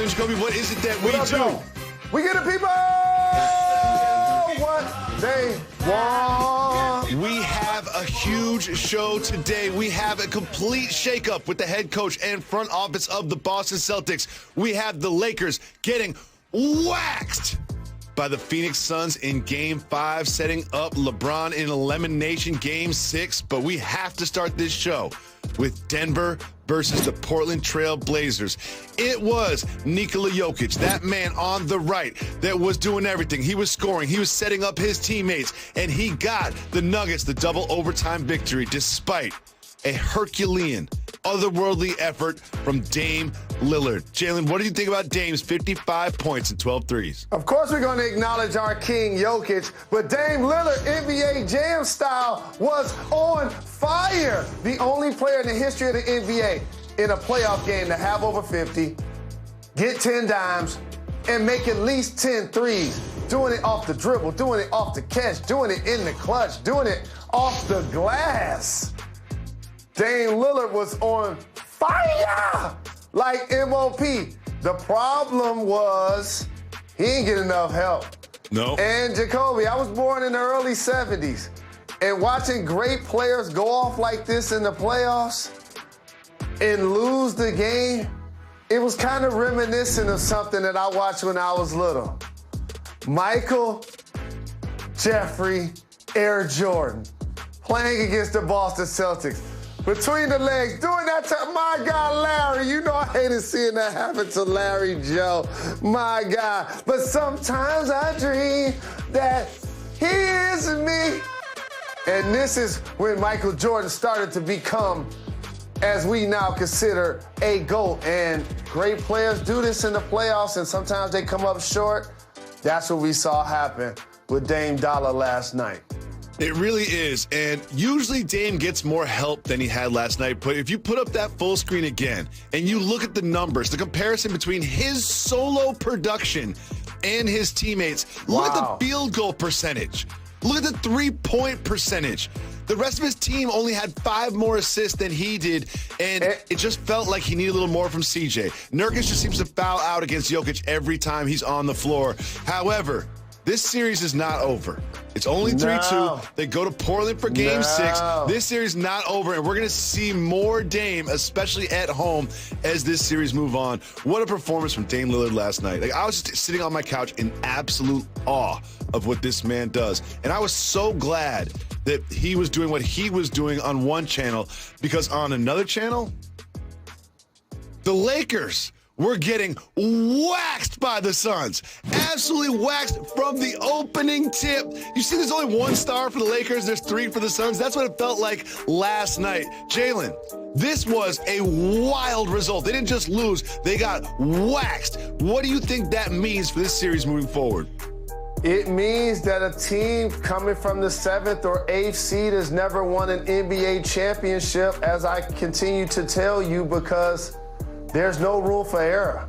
Jalen Jacoby, what is it that we do? We give the people what they want. We have a huge show today. We have a complete shakeup with the head coach and front office of the Boston Celtics. We have the Lakers getting waxed by the Phoenix Suns in Game 5, setting up LeBron in elimination Game 6. But we have to start this show with Denver versus the Portland Trail Blazers. It was Nikola Jokic, that man on the right, that was doing everything. He was scoring, he was setting up his teammates, and he got the Nuggets the double overtime victory despite a Herculean, otherworldly effort from Dame Lillard. Jalen, what do you think about Dame's 55 points and 12 threes? Of course we're going to acknowledge our king, Jokic, but Dame Lillard, NBA Jam style, was on fire. The only player in the history of the NBA in a playoff game to have over 50, get 10 dimes, and make at least 10 threes. Doing it off the dribble, doing it off the catch, doing it in the clutch, doing it off the glass. Dame Lillard was on fire like MOP. The problem was he didn't get enough help. No. And Jacoby, I was born in the early 70s, and watching great players go off like this in the playoffs and lose the game, it was kind of reminiscent of something that I watched when I was little. Michael Jeffrey Air Jordan playing against the Boston Celtics. Between the legs, doing that to my guy Larry. You know I hated seeing that happen to Larry Joe, my guy. But sometimes I dream that he is me. And this is when Michael Jordan started to become, as we now consider, a GOAT. And great players do this in the playoffs, and sometimes they come up short. That's what we saw happen with Dame Dollar last night. It really is, and usually Dame gets more help than he had last night, but if you put up that full screen again and you look at the numbers, the comparison between his solo production and his teammates, look at the field goal percentage, look at the three-point percentage. The rest of his team only had 5 more assists than he did, and it just felt like he needed a little more from CJ. Nurkic just seems to foul out against Jokic every time he's on the floor. However, this series is not over. It's only 3-2. They go to Portland for Game 6. This series is not over, and we're going to see more Dame, especially at home, as this series move on. What a performance from Dame Lillard last night. Like, I was just sitting on my couch in absolute awe of what this man does. And I was so glad that he was doing what he was doing on one channel, because on another channel, the Lakers were getting waxed by the Suns. Absolutely waxed from the opening tip. You see there's only 1 star for the Lakers, there's 3 for the Suns. That's what it felt like last night. Jalen, this was a wild result. They didn't just lose, they got waxed. What do you think that means for this series moving forward? It means that a team coming from the 7th or 8th seed has never won an NBA championship, as I continue to tell you, because there's no room for error.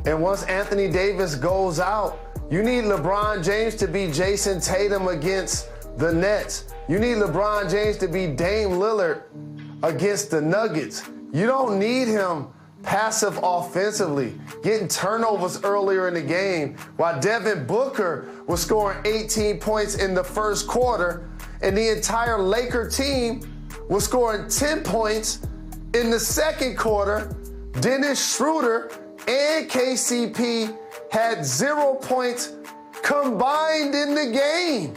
And once Anthony Davis goes out, you need LeBron James to be Jason Tatum against the Nets. You need LeBron James to be Dame Lillard against the Nuggets. You don't need him passive offensively, getting turnovers earlier in the game, while Devin Booker was scoring 18 points in the first quarter, and the entire Laker team was scoring 10 points in the second quarter. Dennis Schroeder and KCP had 0 points combined in the game.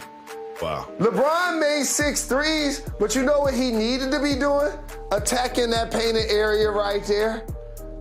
Wow. LeBron made 6 threes, but you know what he needed to be doing? Attacking that painted area right there,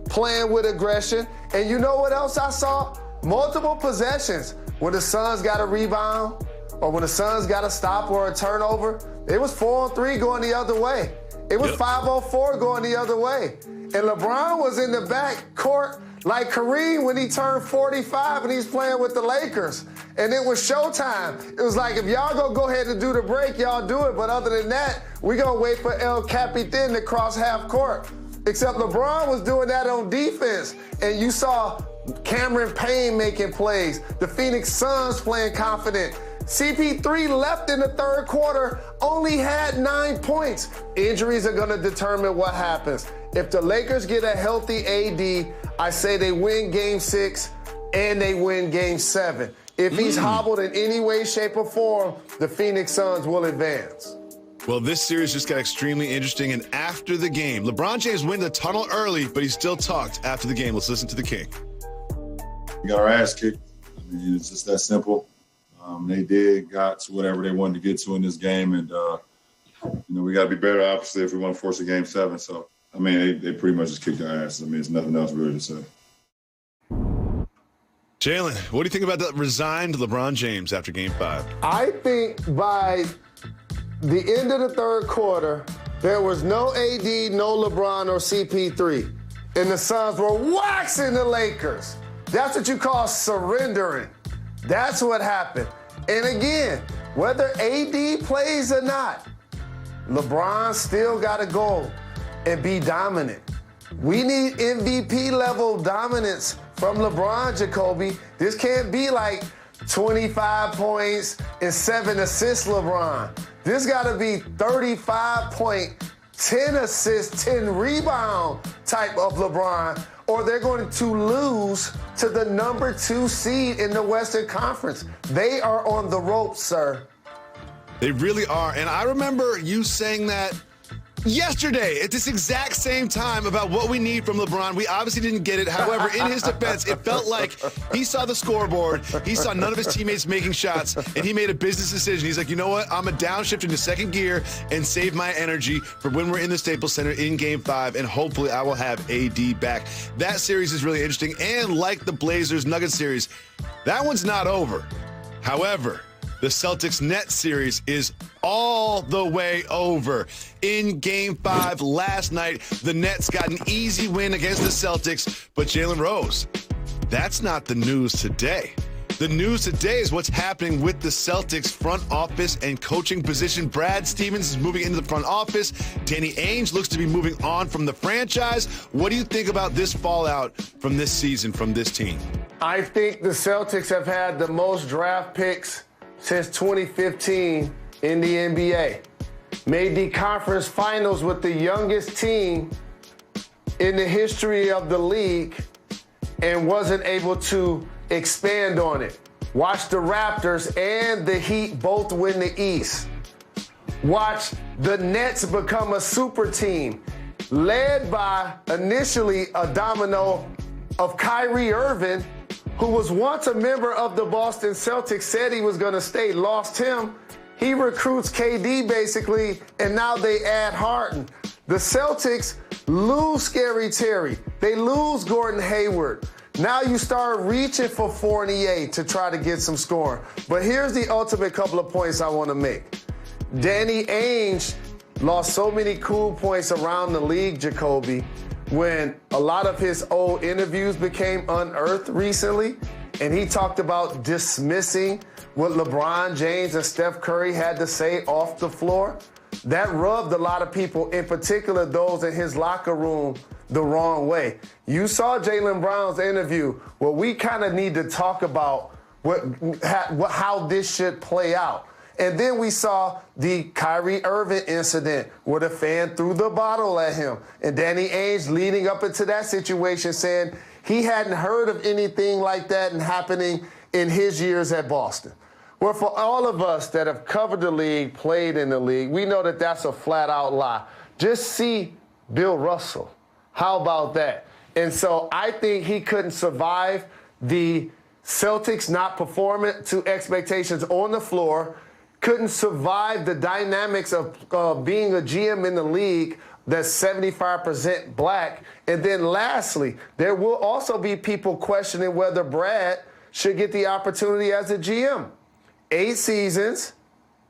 playing with aggression. And you know what else I saw? Multiple possessions where the Suns got a rebound or when the Suns got a stop or a turnover. It was 4-on-3 going the other way. It was 5-on-4 going the other way. And LeBron was in the back court like Kareem when he turned 45 and he's playing with the Lakers. And it was showtime. It was like, if y'all go ahead and do the break, y'all do it. But other than that, we gonna wait for El Capitan to cross half court. Except LeBron was doing that on defense. And you saw Cameron Payne making plays. The Phoenix Suns playing confident. CP3 left in the third quarter, only had 9 points. Injuries are gonna determine what happens. If the Lakers get a healthy AD, I say they win Game 6 and they win Game 7. If he's hobbled in any way, shape, or form, the Phoenix Suns will advance. Well, this series just got extremely interesting, and after the game, LeBron James went the tunnel early, but he still talked after the game. Let's listen to the King. We got our ass kicked. I mean, it's just that simple. They got to whatever they wanted to get to in this game, and we got to be better, obviously, if we want to force a Game 7. So, I mean, they pretty much just kicked our ass. I mean, there's nothing else really to say. Jalen, what do you think about the resigned LeBron James after Game 5? I think by the end of the third quarter, there was no AD, no LeBron, or CP3. And the Suns were waxing the Lakers. That's what you call surrendering. That's what happened. And again, whether AD plays or not, LeBron still got to go and be dominant. We need MVP-level dominance from LeBron Jacoby. This can't be like 25 points and 7 assists LeBron. This got to be 35 point, 10 assists, 10 rebound type of LeBron, or they're going to lose to the number 2 seed in the Western Conference. They are on the ropes, sir. They really are. And I remember you saying that yesterday at this exact same time about what we need from LeBron. We obviously didn't get it. However, in his defense, it felt like he saw the scoreboard. He saw none of his teammates making shots, and he made a business decision. He's like, you know what? I'm a downshift into second gear and save my energy for when we're in the Staples Center in Game 5, and hopefully I will have AD back. That series is really interesting, and like the Blazers-Nuggets series, that one's not over. However, the Celtics-Nets series is all the way over. In Game 5 last night, the Nets got an easy win against the Celtics, but Jalen Rose, that's not the news today. The news today is what's happening with the Celtics front office and coaching position. Brad Stevens is moving into the front office. Danny Ainge looks to be moving on from the franchise. What do you think about this fallout from this season from this team? I think the Celtics have had the most draft picks since 2015 in the NBA. Made the conference finals with the youngest team in the history of the league and wasn't able to expand on it. Watch the Raptors and the Heat both win the East. Watch the Nets become a super team led by initially a domino of Kyrie Irving, who was once a member of the Boston Celtics, said he was going to stay, lost him. He recruits KD basically, and now they add Harden. The Celtics lose Scary Terry. They lose Gordon Hayward. Now you start reaching for Fournier to try to get some scoring. But here's the ultimate couple of points I want to make. Danny Ainge lost so many cool points around the league, Jacoby, when a lot of his old interviews became unearthed recently, and he talked about dismissing what LeBron James and Steph Curry had to say off the floor. That rubbed a lot of people, in particular those in his locker room, the wrong way. You saw Jaylen Brown's interview where we kind of need to talk about how this should play out. And then we saw the Kyrie Irving incident where the fan threw the bottle at him. And Danny Ainge leading up into that situation saying he hadn't heard of anything like that and happening in his years at Boston. Well, for all of us that have covered the league, played in the league, we know that that's a flat-out lie. Just see Bill Russell. How about that? And so I think he couldn't survive the Celtics not performing to expectations on the floor, couldn't survive the dynamics of being a GM in the league that's 75% black. And then lastly, there will also be people questioning whether Brad should get the opportunity as a GM. 8 seasons,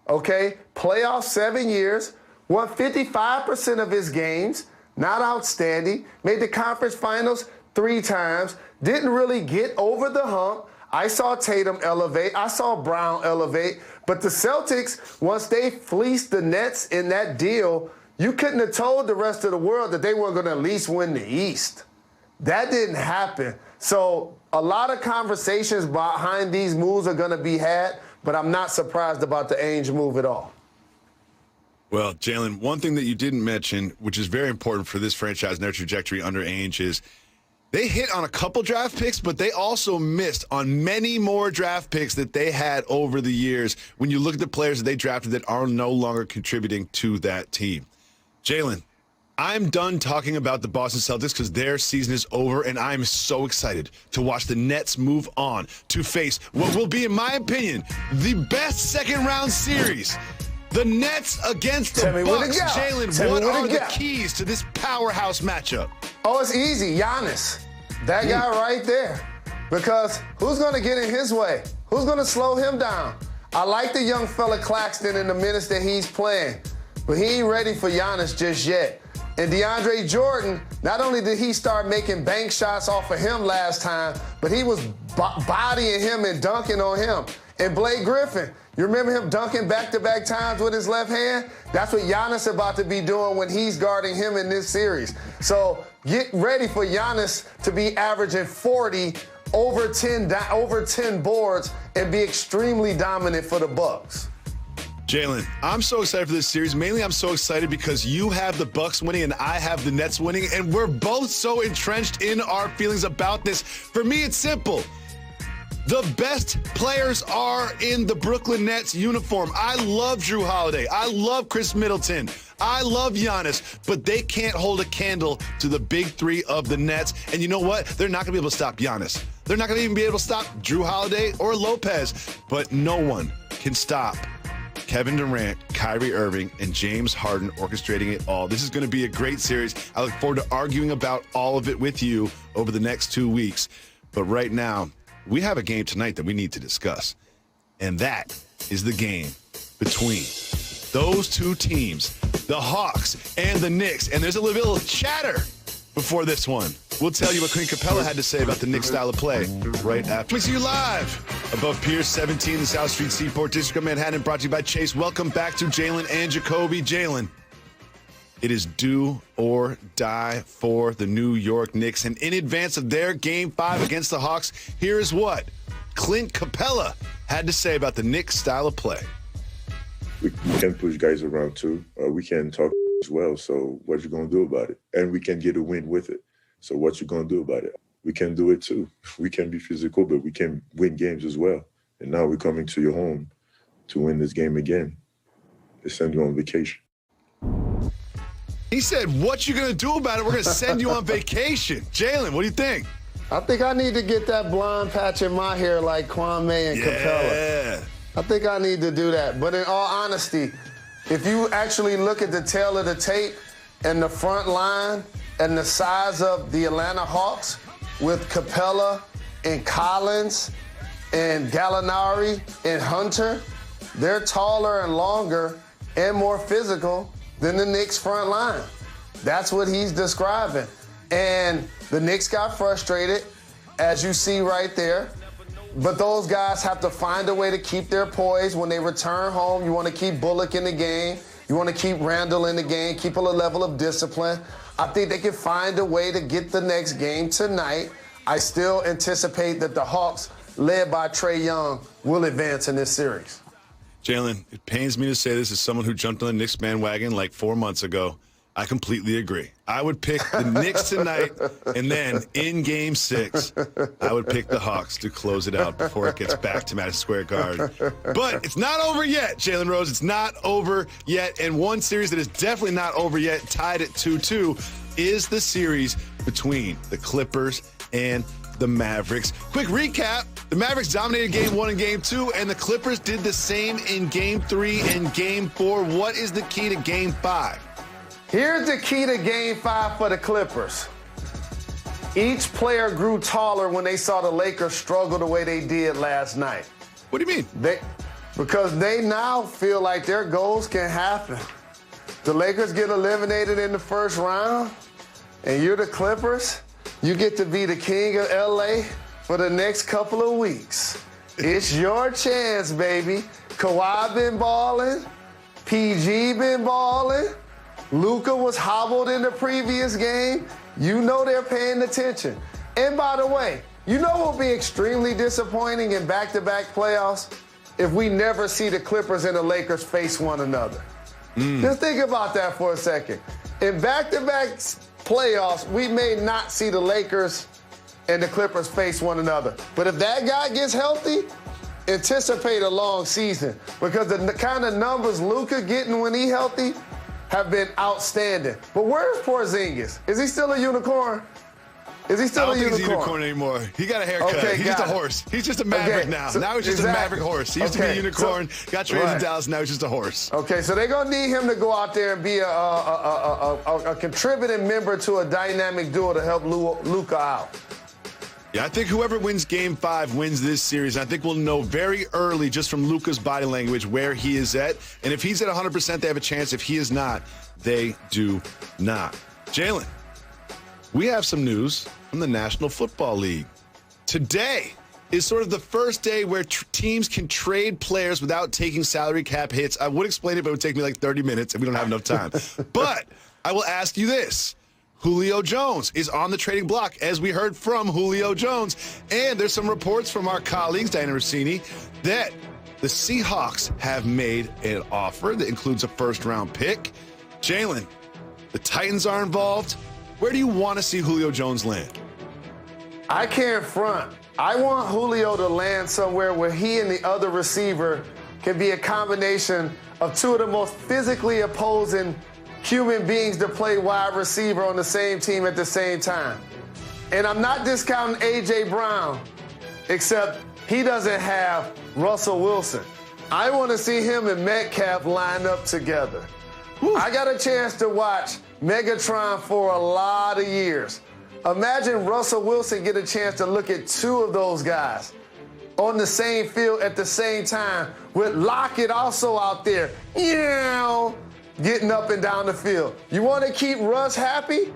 okay, playoffs 7 years, won 55% of his games, not outstanding, made the conference finals 3 times, didn't really get over the hump. I saw Tatum elevate. I saw Brown elevate. But the Celtics, once they fleeced the Nets in that deal, you couldn't have told the rest of the world that they weren't going to at least win the East. That didn't happen. So a lot of conversations behind these moves are going to be had, but I'm not surprised about the Ainge move at all. Well, Jalen, one thing that you didn't mention, which is very important for this franchise and their trajectory under Ainge, is They hit on a couple draft picks, but they also missed on many more draft picks that they had over the years when you look at the players that they drafted that are no longer contributing to that team. Jalen, I'm done talking about the Boston Celtics because their season is over, and I'm so excited to watch the Nets move on to face what will be, in my opinion, the best second-round series. The Nets against the Bucks. Jalen, what are the keys to this powerhouse matchup? Oh, it's easy. Giannis. That guy right there. Because who's going to get in his way? Who's going to slow him down? I like the young fella Claxton in the minutes that he's playing, but he ain't ready for Giannis just yet. And DeAndre Jordan, not only did he start making bank shots off of him last time, but he was bodying him and dunking on him. And Blake Griffin, you remember him dunking back-to-back times with his left hand? That's what Giannis about to be doing when he's guarding him in this series. So get ready for Giannis to be averaging 40, over 10 boards, and be extremely dominant for the Bucks. Jalen, I'm so excited for this series. Mainly, I'm so excited because you have the Bucks winning and I have the Nets winning, and we're both so entrenched in our feelings about this. For me, it's simple. The best players are in the Brooklyn Nets uniform. I love Jrue Holiday. I love Chris Middleton. I love Giannis, but they can't hold a candle to the big three of the Nets. And you know what? They're not going to be able to stop Giannis. They're not going to even be able to stop Jrue Holiday or Lopez. But no one can stop Kevin Durant, Kyrie Irving, and James Harden orchestrating it all. This is going to be a great series. I look forward to arguing about all of it with you over the next 2 weeks. But right now, we have a game tonight that we need to discuss, and that is the game between those two teams, the Hawks and the Knicks. And there's a little chatter before this one. We'll tell you what Clint Capella had to say about the Knicks style of play right after. We see you live above Pier 17, the South Street Seaport District of Manhattan, brought to you by Chase. Welcome back to Jalen and Jacoby. Jalen, it is do or die for the New York Knicks. And in advance of their Game 5 against the Hawks, here is what Clint Capella had to say about the Knicks style of play. We can push guys around too. We can talk as well. So what you going to do about it? And we can get a win with it. So what you going to do about it? We can do it too. We can be physical, but we can win games as well. And now we're coming to your home to win this game again. They send you on vacation. He said, what you going to do about it? We're going to send you on vacation. Jalen, what do you think? I think I need to get that blonde patch in my hair like Kwame and Capella. I think I need to do that. But in all honesty, if you actually look at the tail of the tape and the front line and the size of the Atlanta Hawks with Capella and Collins and Gallinari and Hunter, they're taller and longer and more physical than the Knicks front line. That's what he's describing. And the Knicks got frustrated, as you see right there. But those guys have to find a way to keep their poise. When they return home, you want to keep Bullock in the game. You want to keep Randall in the game, keep a level of discipline. I think they can find a way to get the next game tonight. I still anticipate that the Hawks, led by Trae Young, will advance in this series. Jalen, it pains me to say this as someone who jumped on the Knicks bandwagon like 4 months ago. I completely agree. I would pick the Knicks tonight, and then in Game 6, I would pick the Hawks to close it out before it gets back to Madison Square Garden. But it's not over yet, Jalen Rose. It's not over yet. And one series that is definitely not over yet, tied at 2-2, is the series between the Clippers and the Mavericks. Quick recap. The Mavericks dominated Game 1 and Game 2, and the Clippers did the same in Game 3 and Game 4. What is the key to Game 5? Here's the key to Game 5 for the Clippers. Each player grew taller when they saw the Lakers struggle the way they did last night. What do you mean? Because they now feel like their goals can happen. The Lakers get eliminated in the first round, and you're the Clippers. You get to be the king of LA for the next couple of weeks. It's your chance, baby. Kawhi been balling. PG been balling. Luka was hobbled in the previous game. You know they're paying attention. And by the way, you know what will be extremely disappointing in back-to-back playoffs? If we never see the Clippers and the Lakers face one another. Just think about that for a second. In back-to-back playoffs, we may not see the Lakers and the Clippers face one another. But if that guy gets healthy, anticipate a long season because the kind of numbers Luka getting when he healthy have been outstanding. But where's Porzingis? Is he still a unicorn? Is he still a unicorn? I don't think he's a unicorn anymore. He got a haircut. Okay, he's just a horse. He's just a maverick now. So, now he's just a maverick horse. He used to be a unicorn, got traded to Dallas, now he's just a horse. Okay, so they're going to need him to go out there and be a contributing member to a dynamic duo to help Luka out. Yeah, I think whoever wins Game 5 wins this series. I think we'll know very early just from Luka's body language where he is at. And if he's at 100%, they have a chance. If he is not, they do not. Jalen, we have some news from the National Football League. Today is sort of the first day where teams can trade players without taking salary cap hits. I would explain it, but it would take me like 30 minutes, and we don't have enough time. But I will ask you this. Julio Jones is on the trading block, as we heard from Julio Jones. And there's some reports from our colleagues, Diana Rossini, that the Seahawks have made an offer that includes a first-round pick. Jalen, the Titans are involved. Where do you want to see Julio Jones land? I can't front. I want Julio to land somewhere where he and the other receiver can be a combination of two of the most physically opposing human beings to play wide receiver on the same team at the same time. And I'm not discounting A.J. Brown, except he doesn't have Russell Wilson. I want to see him and Metcalf line up together. Whew. I got a chance to watch Megatron for a lot of years. Imagine Russell Wilson get a chance to look at two of those guys on the same field at the same time with Lockett also out there. Yeah. Getting up and down the field. You want to keep Russ happy?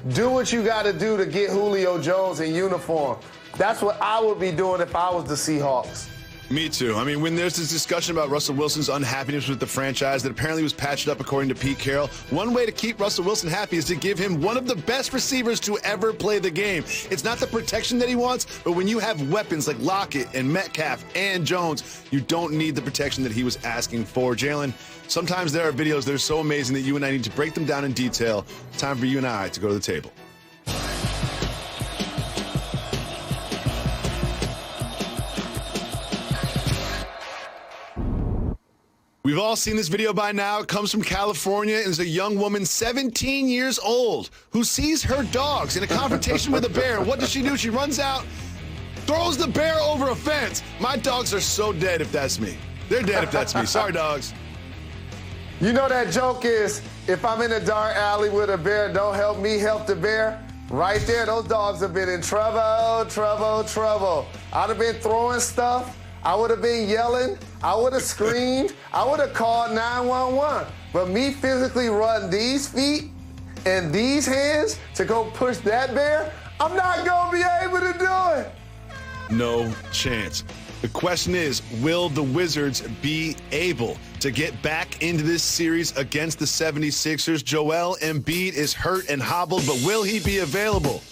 Do what you got to do to get Julio Jones in uniform. That's what I would be doing if I was the Seahawks. Me too. I mean, when there's this discussion about Russell Wilson's unhappiness with the franchise that apparently was patched up according to Pete Carroll, one way to keep Russell Wilson happy is to give him one of the best receivers to ever play the game. It's not the protection that he wants, but when you have weapons like Lockett and Metcalf and Jones, you don't need the protection that he was asking for. Jalen, sometimes there are videos that are so amazing that you and I need to break them down in detail. Time for you and I to go to the table. We've all seen this video by now. It comes from California and is a young woman 17 years old who sees her dogs in a confrontation with a bear. What does she do? She runs out, throws the bear over a fence. My dogs are so dead if that's me. They're dead if that's me. Sorry, dogs. You know that joke is, if I'm in a dark alley with a bear, don't help me, help the bear. Right there, those dogs have been in trouble, trouble, trouble. I'd have been throwing stuff. I would have been yelling. I would have screamed. I would have called 911. But me physically running these feet and these hands to go push that bear, I'm not going to be able to do it. No chance. The question is, will the Wizards be able to get back into this series against the 76ers? Joel Embiid is hurt and hobbled, but will he be available?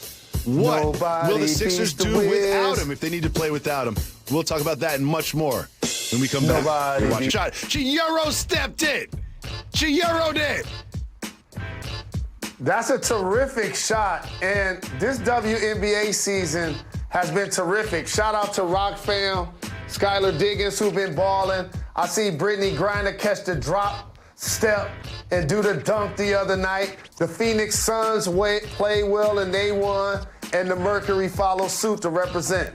What will the Sixers do without him if they need to play without him? We'll talk about that and much more when we come back. Watch a shot. She Euro-stepped it. She Euro'd it. That's a terrific shot, and this WNBA season has been terrific. Shout out to Rock Fam, Skylar Diggins, who've been balling. I see Brittany Griner catch the drop step and do the dunk the other night. The Phoenix Suns played well, and they won, and the Mercury follow suit to represent.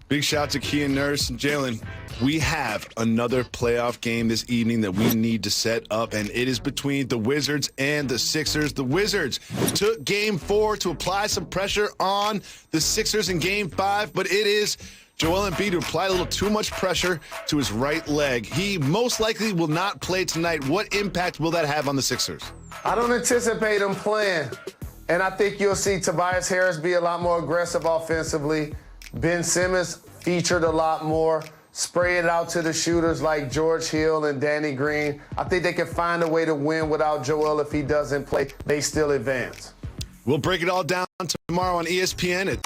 Big shout out to Kian Nurse and Jalen. We have another playoff game this evening that we need to set up, and it is between the Wizards and the Sixers. The Wizards took Game 4 to apply some pressure on the Sixers in Game 5, but it is Joel Embiid who applied a little too much pressure to his right leg. He most likely will not play tonight. What impact will that have on the Sixers? I don't anticipate him playing, and I think you'll see Tobias Harris be a lot more aggressive offensively. Ben Simmons featured a lot more. Spray it out to the shooters like George Hill and Danny Green. I think they can find a way to win without Joel. If he doesn't play, they still advance. We'll break it all down tomorrow on ESPN at